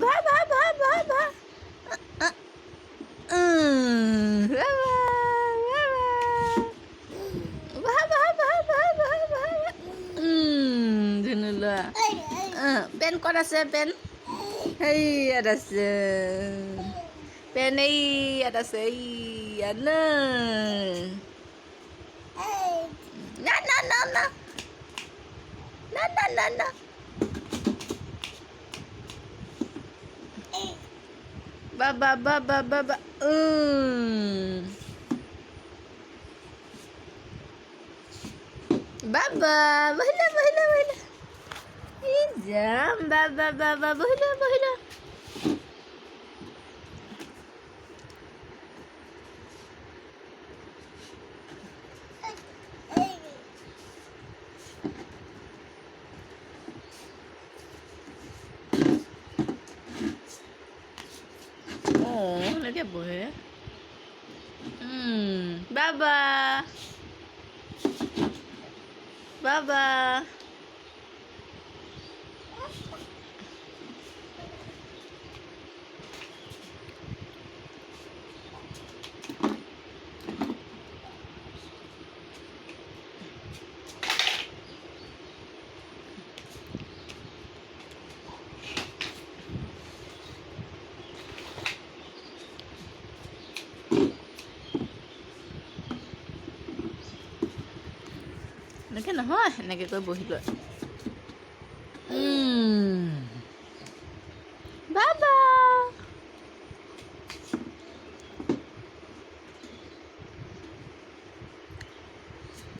ভা ভা ভা ভা ভা ভা ভা ভা ভা ভা ভা ভা ধুনুলা পেন ক'ত আছে পেন সেই ইয়াত আছে পেন এই ইয়াত আছে এই ইয়াত না না না না না na na na na ba ba ba ba ba ba baba bahla bahla bahla izam baba baba bahla bahla oh lagi apa ya baba baba এনেকৈ নহয় এনেকৈ কৈ বহি লোৱা বাবা